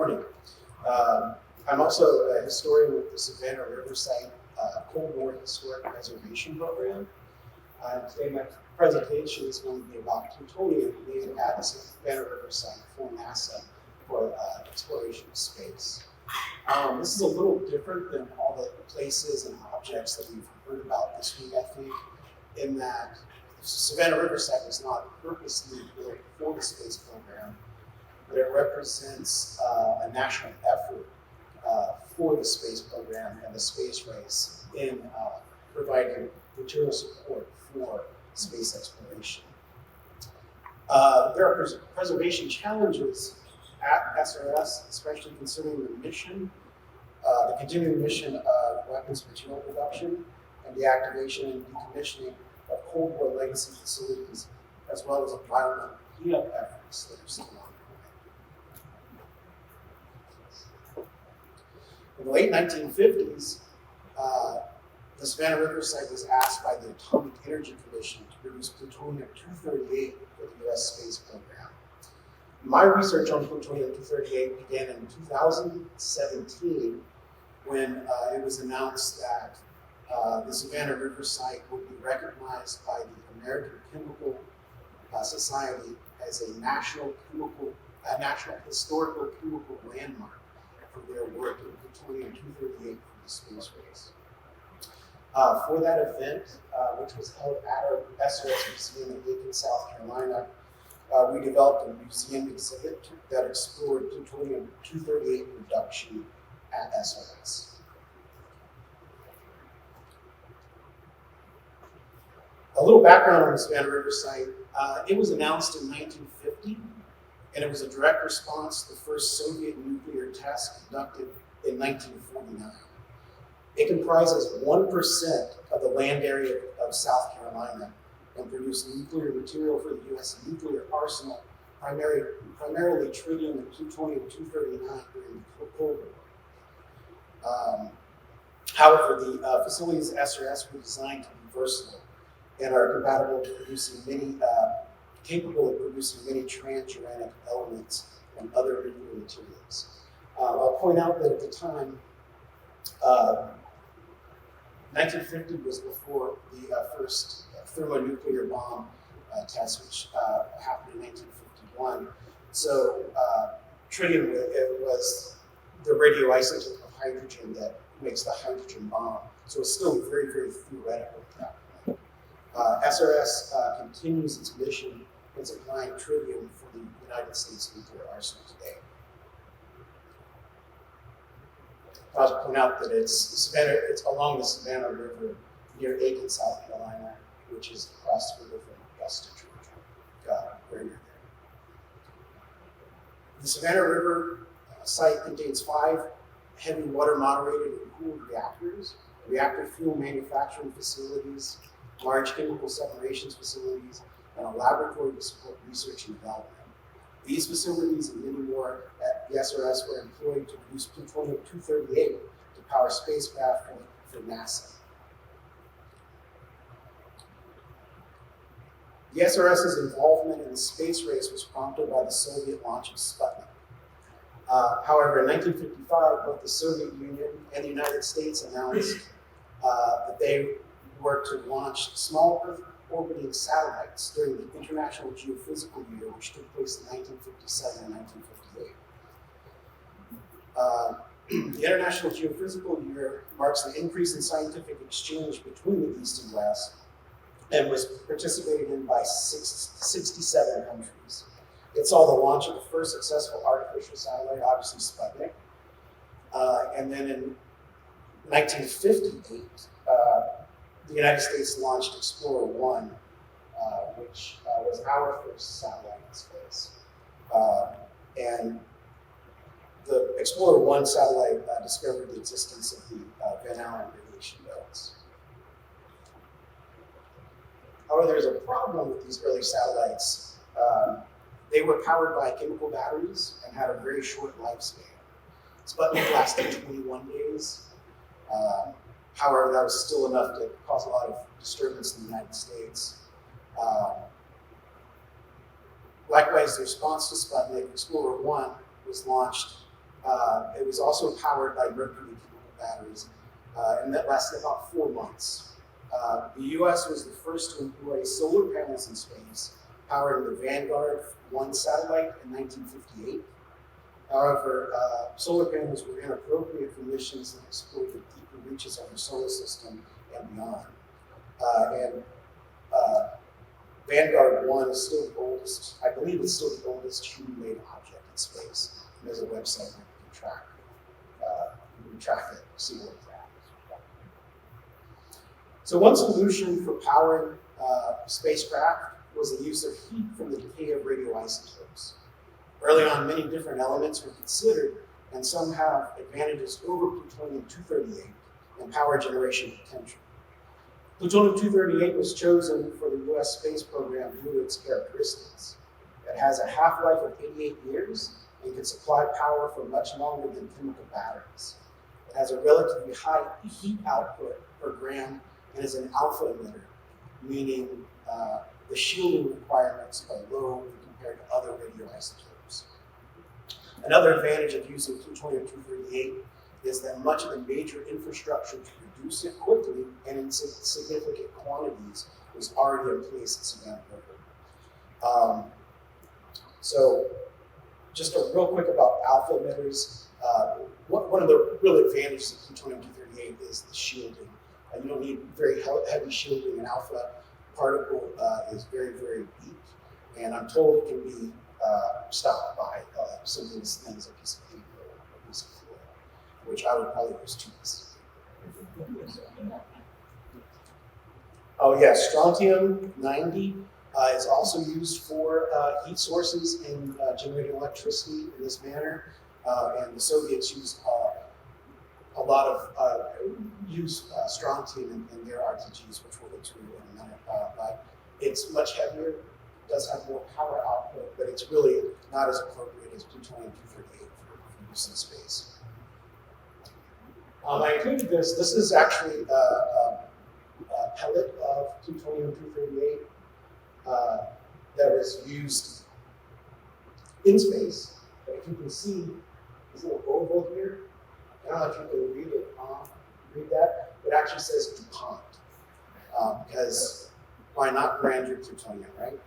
morning. I'm also a historian with the Savannah River Site Cold War Historic Preservation Program. Today my presentation is going to be about plutonium made at the Savannah River Site for NASA for exploration of space. This is a little different than all the places and objects that we've heard about this week, I think, in that the Savannah River Site was not purposely built for the space program, but it represents a national effort for the space program and the space race in providing material support for space exploration. There are preservation challenges at SRS, especially considering the mission, the continuing mission of weapons material production, and the activation and decommissioning of Cold War legacy facilities, as well as environmental cleanup efforts that are still ongoing. In the late 1950s, the Savannah River Site was asked by the Atomic Energy Commission to produce Plutonium-238 for the US space program. My research on Plutonium-238 began in 2017 when it was announced that the Savannah River Site would be recognized by the American Chemical Society as a national historical chemical landmark for their work in Plutonium-238 for the space race. For that event, which was held at our SRS Museum in Aiken, South Carolina, we developed a museum exhibit that explored Plutonium-238 production at SRS. A little background on the Savannah River Site. It was announced in 1950, and it was a direct response to the first Soviet nuclear test conducted in 1949. It comprises 1% of the land area of South Carolina and produced nuclear material for the U.S. nuclear arsenal, primarily tritium and plutonium-239 during the Cold War. However, the facilities at SRS were designed to be versatile and are compatible to capable of producing many transuranic elements and other nuclear materials. I'll point out that at the time, 1950 was before the first thermonuclear bomb test, which happened in 1951. So tritium was the radioisotope of hydrogen that makes the hydrogen bomb. So it's still very, very theoretical at that point. SRS continues its mission in supplying tritium for the United States nuclear arsenal today. I'll just point out that it's along the Savannah River near Aiken, South Carolina, which is across the river from Augusta, Georgia. Very near there. The Savannah River Site contains 5 heavy water moderated and cooled reactors, reactor fuel manufacturing facilities, large chemical separations facilities, and a laboratory to support research and development. These facilities and many more at the SRS were employed to produce Plutonium-238 to power spacecraft for NASA. The SRS's involvement in the space race was prompted by the Soviet launch of Sputnik. However, in 1955, both the Soviet Union and the United States announced that they were to launch small Earth orbiting satellites during the International Geophysical Year, which took place in 1957 and 1958. The International Geophysical Year marks the increase in scientific exchange between the East and West and was participated in by 67 countries. It saw the launch of the first successful artificial satellite, obviously Sputnik. And then in 1958, the United States launched Explorer-1, which was our first satellite in space. And the Explorer-1 satellite discovered the existence of the Van Allen radiation belts. However, there's a problem with these early satellites. They were powered by chemical batteries and had a very short lifespan. Sputnik lasted 21 days. However, that was still enough to cause a lot of disturbance in the United States. Likewise, the response to Sputnik, Explorer-1, was launched It was also powered by mercury chemical batteries, and that lasted about 4 months. The US was the first to employ solar panels in space, powering the Vanguard 1 satellite in 1958. However, solar panels were inappropriate for missions that explored the deeper reaches of the solar system and beyond. Vanguard 1 is still the oldest, I believe it's still the oldest human-made object in space. And there's a website where you can track it, see where it's at. So one solution for powering spacecraft was the use of heat from the decay of radioisotopes. Early on, many different elements were considered, and some have advantages over Plutonium-238 and power generation potential. Plutonium-238 was chosen for the US space program due to its characteristics. It has a half-life of 88 years and can supply power for much longer than chemical batteries. It has a relatively high heat output per gram and is an alpha emitter, meaning the shielding requirements are low compared to other radioisotopes. Another advantage of using Plutonium-238 is that much of the major infrastructure to produce it quickly and in significant quantities was already in place at Savannah River. So just a real quick about alpha emitters. One of the real advantages of Plutonium-238 is the shielding. You don't need very heavy shielding. An alpha particle is very, very weak, and I'm told it can be stopped by something as thin as a piece of paper or a piece of foil, which I would probably use 2 pieces. Oh yeah, strontium-90 is also used for heat sources in generating electricity in this manner, and the Soviets used a lot of strontium in their RTGs, which we'll get to in a minute. But it's much heavier, does have more power output, but it's really not as appropriate as Plutonium-238 for use in space. I included this. This is actually a pellet of Plutonium-238 that was used in space. But if you can see this little oval here, I don't know if you can read it. Read that. It actually says DuPont because why not brand your plutonium, right?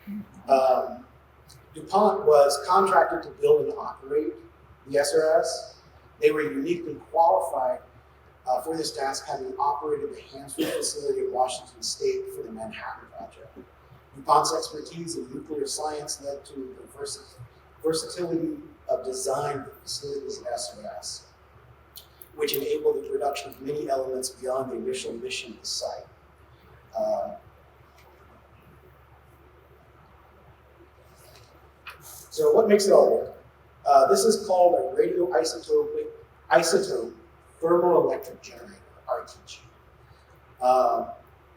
DuPont was contracted to build and operate the SRS. They were uniquely qualified for this task, having operated the Hansford facility in Washington State for the Manhattan Project. DuPont's expertise in nuclear science led to the versatility of design for facilities at SRS, which enabled the production of many elements beyond the initial mission of the site. So what makes it all work? This is called a radioisotope thermoelectric generator, RTG.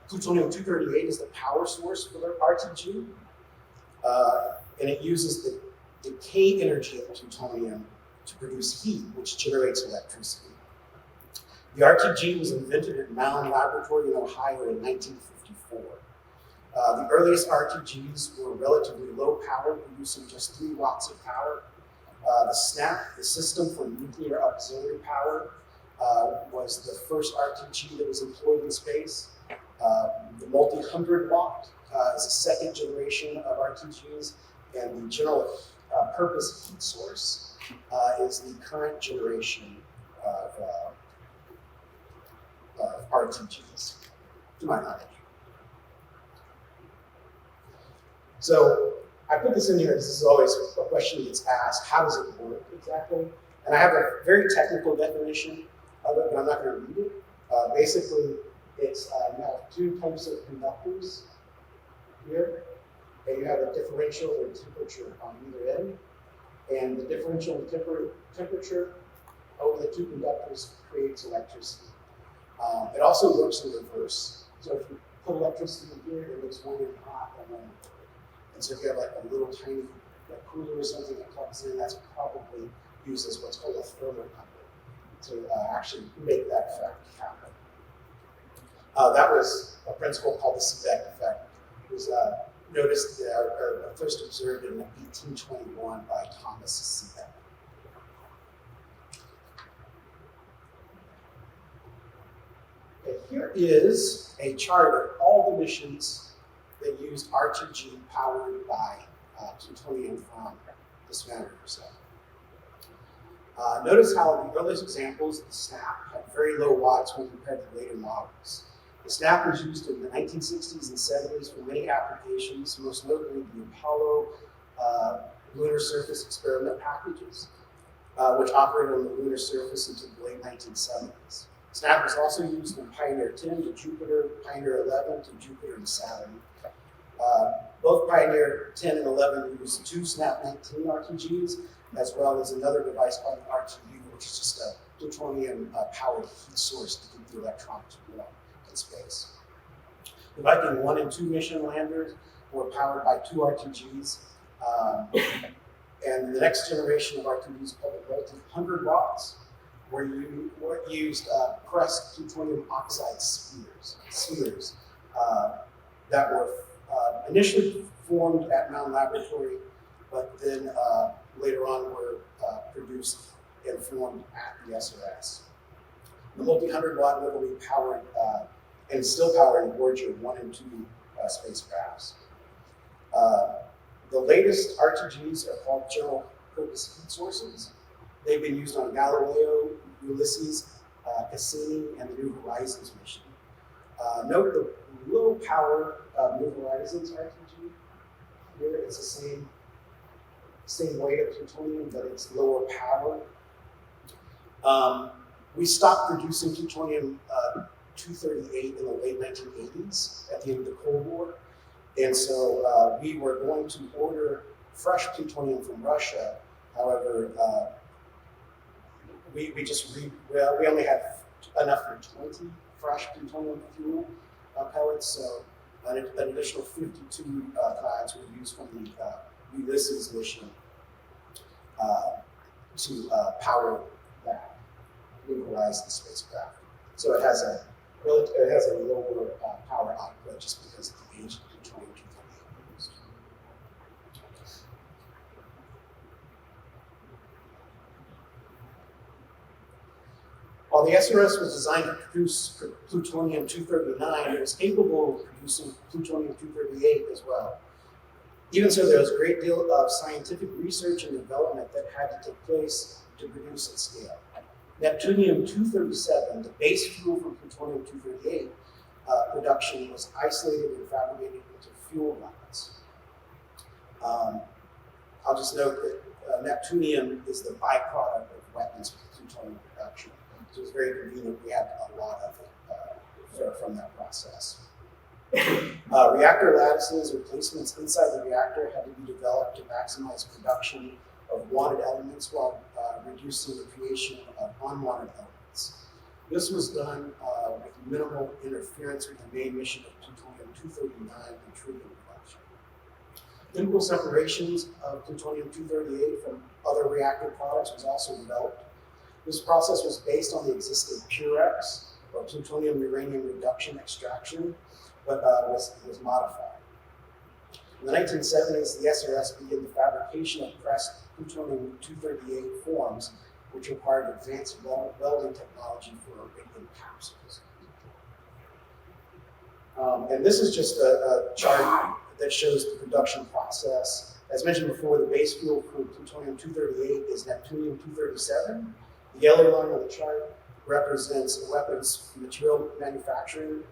Plutonium-238 is the power source for the RTG, and it uses the decay energy of plutonium to produce heat, which generates electricity. The RTG was invented at Mound Laboratory in Ohio in 1954. The earliest RTGs were relatively low power, producing just 3 watts of power. The SNAP, the System for Nuclear Auxiliary Power, was the first RTG that was employed in space. The multi-100 watt is the second generation of RTGs, and the general purpose heat source is the current generation of RTGs, to my knowledge. So I put this in here because this is always a question that gets asked: how does it work exactly? And I have a very technical definition of it, but I'm not going to read it. Basically, it's you have 2 types of conductors here, and you have a differential in temperature on either end, and the differential in temperature over the 2 conductors creates electricity. It also works in reverse. So if you put electricity in here, it makes one end hot and one end cold. And so if you have like a little tiny cooler or something that plugs in, that's probably used as what's called a thermocouple to actually make that effect happen. That was a principle called the Seebeck effect. It was noticed or first observed in 1821 by Thomas Seebeck. here is a chart of all the missions that used RTG powered by plutonium from the Savannah River Site. Notice how the earliest examples of the SNAP had very low watts when compared to later models. The SNAP was used in the 1960s and 70s for many applications, most notably the Apollo lunar surface experiment packages, which operated on the lunar surface until the late 1970s. SNAP was also used in Pioneer 10 to Jupiter, Pioneer 11 to Jupiter and Saturn. Both Pioneer 10 and 11 used two SNAP 19 RTGs, as well as another device called an RTU, which is just a plutonium-powered heat source to keep the electrons warm in space. The Viking 1 and 2 mission landers were powered by two RTGs, and the next generation of RTGs, called the multi-100 watts, used pressed plutonium oxide spheres that were initially formed at Mound Laboratory, but then later on were produced and formed at the SRS. The multi-100 watt will be powered and still powering Voyager 1 and 2 spacecrafts. The latest RTGs are called general purpose heat sources. They've been used on Galileo, Ulysses, Cassini, and the New Horizons mission. Note the low power New Horizons RTG. Here it's the same weight of plutonium, but it's lower power. We stopped producing Plutonium-238 in the late 1980s at the end of the Cold War. And so we were going to order fresh plutonium from Russia. However, we only had enough for 20 fresh plutonium fuel pellets, so an additional 52 clouds were used from the Ulysses mission to power that New Horizons spacecraft. So it has a lower power output just because of the age of plutonium-238 used. While the SRS was designed to produce plutonium-239, it was capable of producing plutonium-238 as well. Even so, there was a great deal of scientific research and development that had to take place to produce at scale. Neptunium-237, the base fuel from plutonium-238 production, was isolated and fabricated into fuel rods. I'll just note that neptunium is the byproduct of weapons plutonium production. So it's very convenient we had a lot of it from that process. Reactor lattices or placements inside the reactor had to be developed to maximize production of wanted elements while reducing the creation of unwanted elements. This was done with minimal interference with the main mission of plutonium-239 and tritium production. Chemical separations of plutonium-238 from other reactor products was also developed. This process was based on the existing PUREX, or plutonium-uranium reduction extraction, but was modified. In the 1970s, the SRS began the fabrication of pressed plutonium-238 forms, which required advanced welding technology for radium capsules. And this is just a chart that shows the production process. As mentioned before, the base fuel for plutonium-238 is neptunium-237. The yellow line on the chart represents weapons material manufacturing.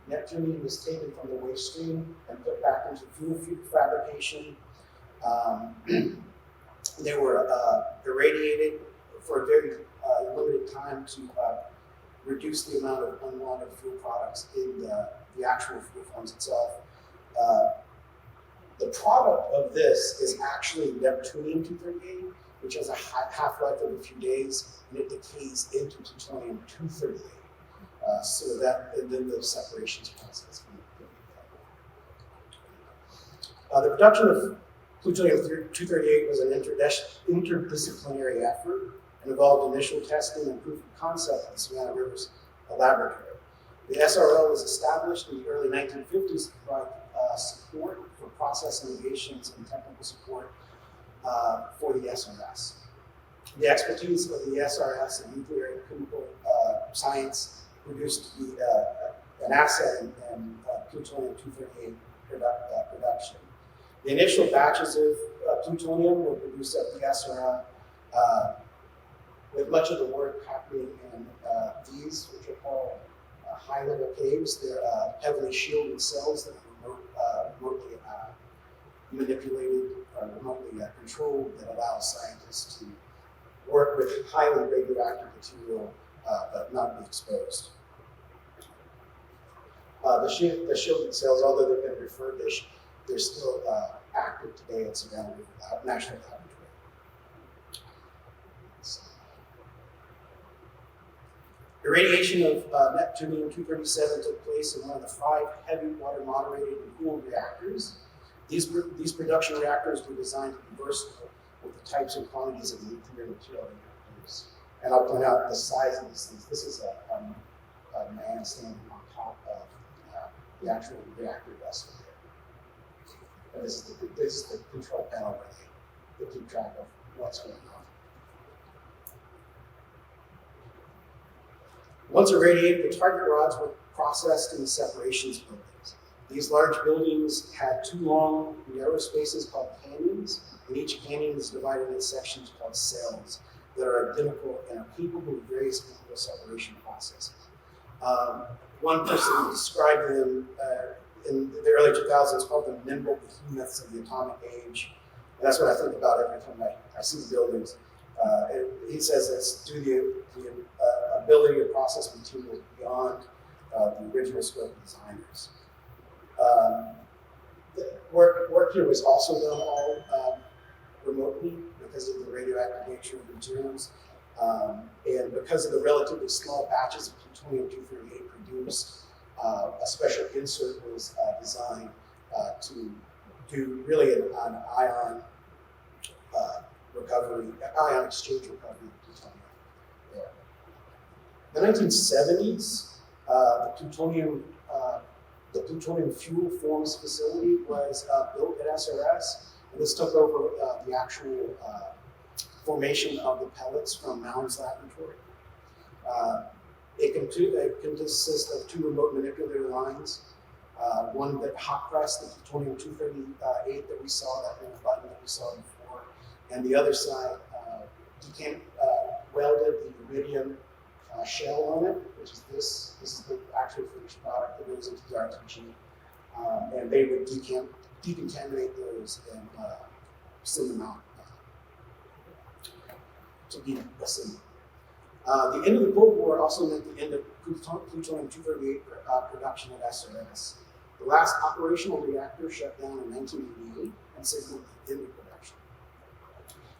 Neptunium is taken from the waste stream and put back into fuel fabrication. They were irradiated for a very limited time to reduce the amount of unwanted fuel products in the actual fuel forms itself. The product of this is actually Neptunium-238, which has a half-life of a few days, and it decays into plutonium-238. And then the separations process. The production of plutonium-238 was an interdisciplinary effort and involved initial testing and proof of concept at the Savannah River Laboratory. The SRL was established in the early 1950s to provide support for process innovations and technical support for the SRS. The expertise of the SRS in nuclear and chemical science produced the an asset in plutonium-238 production. The initial batches of plutonium were produced at the SRI, with much of the work happening in these, which are called high-level caves. They're heavily shielded cells that are remotely manipulated or remotely controlled, that allow scientists to work with highly radioactive material but not be exposed. The shielded cells, although they've been refurbished, they're still active today at Savannah River National Laboratory. Irradiation of Neptunium-237 took place in one of the 5 heavy water moderated and cooled reactors. These production reactors were designed to be versatile with the types and quantities of nuclear material they could produce. And I'll point out the size of these things. This is a man standing on top of the actual reactor vessel there. And this is the control panel where they keep track of what's going on. Once irradiated, the target rods were processed in the separations buildings. These large buildings had 2 long, narrow spaces called canyons, and each canyon is divided into sections called cells that are identical and are capable of various chemical separation processes. One person described them in the early 2000s, called them nimble behemoths of the atomic age. And that's what I think about every time I see the buildings. He says it's due to the ability to process materials beyond the original scope of designers. The work here was also done all remotely because of the radioactive nature of the materials, and because of the relatively small batches of plutonium-238 produced, a special insert was designed to do really an ion ion exchange recovery of plutonium there. In the 1970s, the plutonium fuel forms facility was built at SRS, and this took over the actual formation of the pellets from Mound's laboratory. It can consist of 2 remote manipulator lines, one that hot pressed the plutonium-238 that we saw, that little button that we saw before, and the other side welded the iridium shell on it, which is this. This is the actual finished product that goes into the RTG. And they would decontaminate those and send them out to be assembled. The end of the Cold War also meant the end of plutonium-238 production at SRS. The last operational reactor shut down in 1988 and signaled the end of production.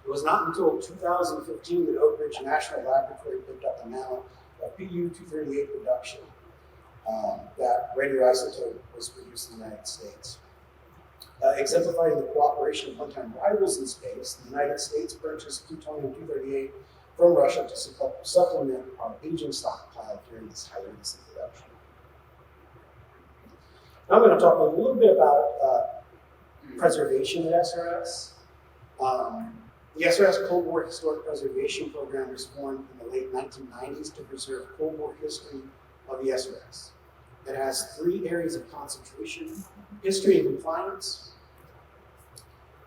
It was not until 2015 that Oak Ridge National Laboratory picked up the mantle of PU-238 production that radioisotope was produced in the United States. Exemplifying the cooperation of one-time rivals in space, the United States purchased plutonium-238 from Russia to supplement our aging stockpile during this highly recent production. Now I'm going to talk a little bit about preservation at SRS. The SRS Cold War Historic Preservation Program was formed in the late 1990s to preserve Cold War history of the SRS. It has 3 areas of concentration: history and compliance,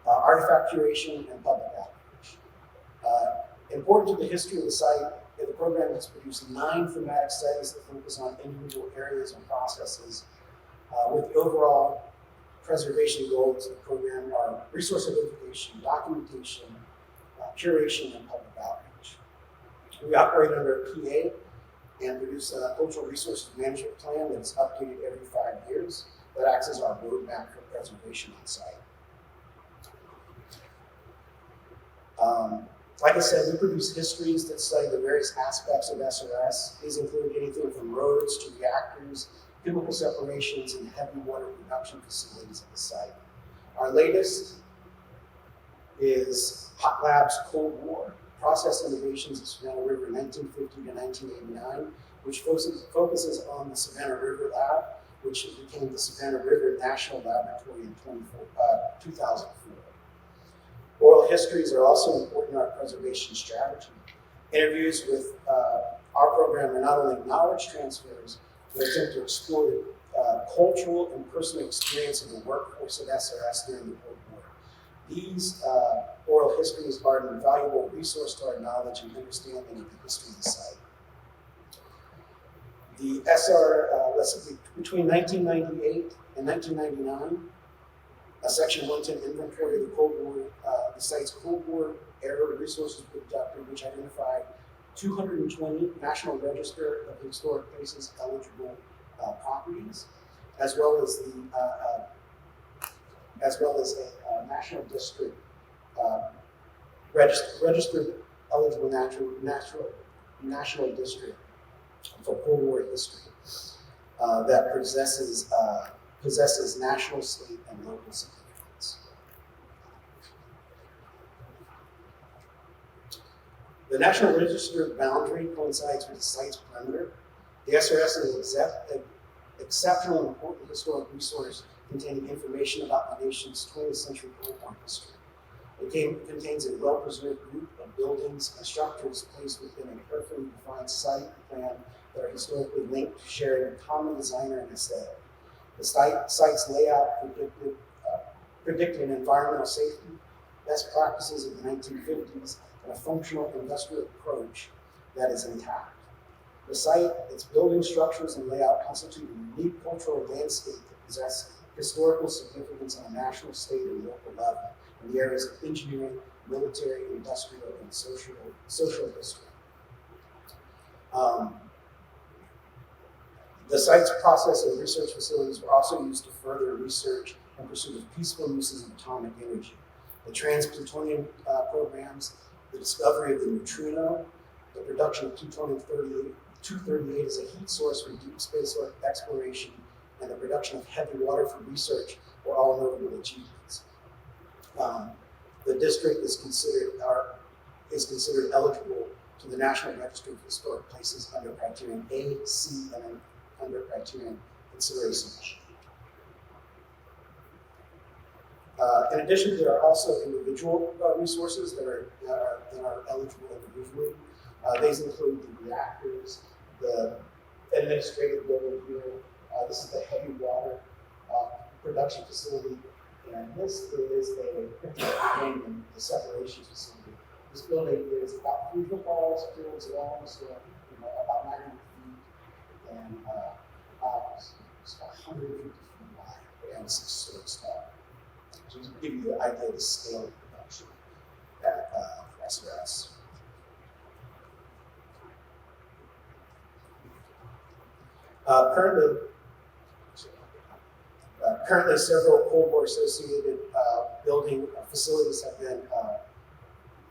artifact curation, and public outreach. Important to the history of the site, the program has produced 9 thematic studies that focus on individual areas and processes, with the overall preservation goals of the program are resource identification, documentation, curation, and public outreach. We operate under a PA and produce a cultural resources management plan that is updated every 5 years that acts as our roadmap for preservation on site. Like I said, we produce histories that study the various aspects of SRS. These include anything from roads to reactors, chemical separations, and heavy water production facilities at the site. Our latest is Hot Labs Cold War, Process Innovations of Savannah River 1950 to 1989, which focuses on the Savannah River Lab, which became the Savannah River National Laboratory in 2004. Oral histories are also important in our preservation strategy. Interviews with our program are not only knowledge transfers, that attempt to explore the cultural and personal experience of the workforce of SRS during the Cold War. These oral histories are an invaluable resource to our knowledge and understanding of the history of the site. The between 1998 and 1999, a Section 110 inventory of the Cold War, the site's Cold War era resources were conducted, which identified 220 National Register of Historic Places eligible properties, as well as a National District registered eligible national district for Cold War history that possesses national, state, and local significance. The National Register boundary coincides with the site's perimeter. The SRS is an exceptional and important historic resource containing information about the nation's 20th century Cold War history. It contains a well-preserved group of buildings and structures placed within a carefully defined site plan that are historically linked to sharing a common designer and aesthetic. The site's layout predicted environmental safety, best practices of the 1950s, and a functional industrial approach that is intact. The site, its building structures and layout constitute a unique cultural landscape that possess historical significance on a national, state, and local level in the areas of engineering, military, industrial, and social history. The site's process and research facilities were also used to further research and pursuit of peaceful uses of atomic energy. The trans-plutonium programs, the discovery of the neutrino, the production of Plutonium-238 as a heat source for deep space exploration, and the production of heavy water for research were all notable achievements. The district is considered eligible to the National Register of Historic Places under criterion A, C, and under criterion consideration. In addition, there are also individual resources that are eligible individually. These include the reactors, the administrative building here. This is the heavy water production facility, and this is the separation facility. This building is about 3 football fields long, so about 900 feet, and it's about 150 feet wide and 6 stories tall. So to give you the idea of the scale of production at SRS. Currently, several Cold War associated building facilities have been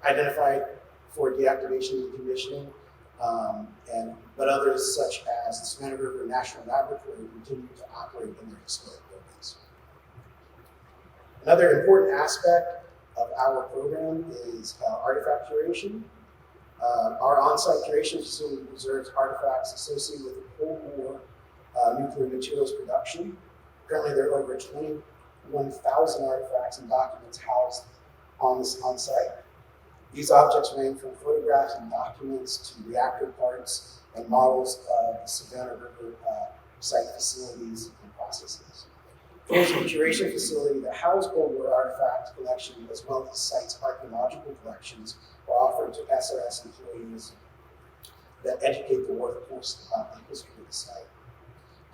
identified for deactivation and decommissioning, but others, such as the Savannah River National Laboratory, continue to operate in their historic buildings. Another important aspect of our program is artifact curation. Our on-site curation facility preserves artifacts associated with the Cold War nuclear materials production. Currently, there are over 21,000 artifacts and documents housed on site. These objects range from photographs and documents to reactor parts and models of the Savannah River Site facilities and processes. Tours of the curation facility that house Cold War artifact collection, as well as the site's archaeological collections, are offered to SRS employees that educate the workforce about the history of the site.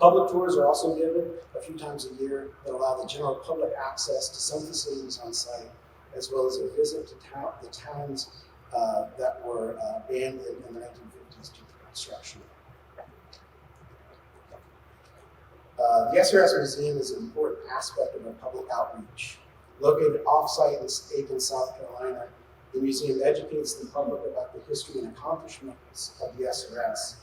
Public tours are also given a few times a year that allow the general public access to some facilities on site, as well as a visit to the towns that were abandoned in the 1950s due to construction. The SRS Museum is an important aspect of our public outreach. Located off-site in Aiken, South Carolina, the museum educates the public about the history and accomplishments of the SRS.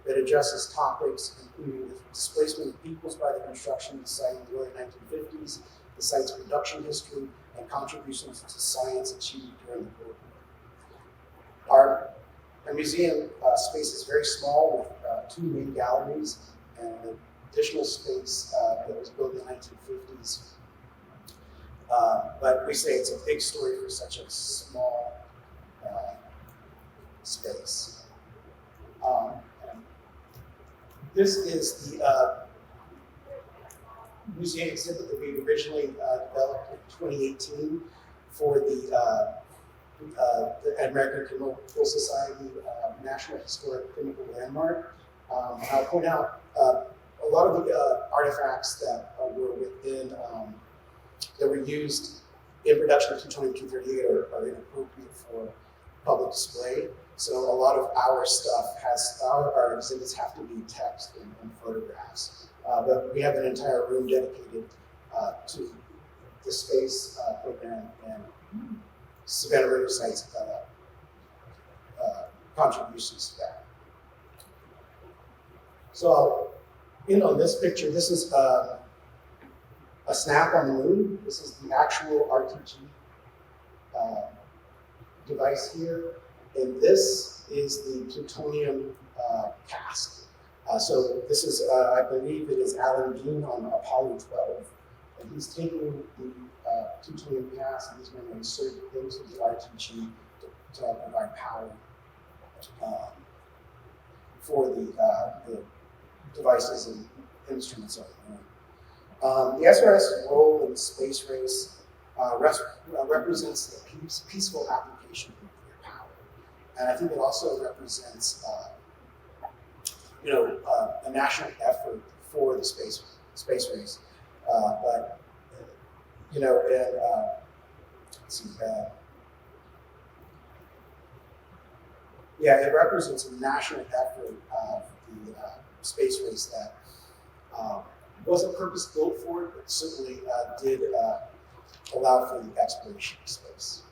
It addresses topics including the displacement of peoples by the construction of the site in the early 1950s, the site's production history, and contributions to science achieved during the Cold War. Our museum space is very small with 2 main galleries and an additional space that was built in the 1950s. But we say it's a big story for such a small space. This is the museum exhibit that we originally developed in 2018 for the American Chemical Society National Historic Chemical Landmark. And I'll point out a lot of the artifacts that were within, that were used in production of Plutonium-238 are inappropriate for public display. So a lot of our stuff our exhibits have to be text and photographs. But we have an entire room dedicated to the space program and Savannah River Site's contributions to that. So, on this picture, this is a snap on the moon. This is the actual RTG device here. And this is the plutonium cask. So this is, I believe it is Alan Bean on Apollo 12. And he's taking the plutonium cask and he's going to insert it into the RTG to provide power for the devices and instruments on the moon. The SRS role in the space race represents the peaceful application of nuclear power. And I think it also represents a national effort for the space race. But let's see, it represents a national effort of the space race that wasn't purpose built for it, but certainly did allow for the exploration of space.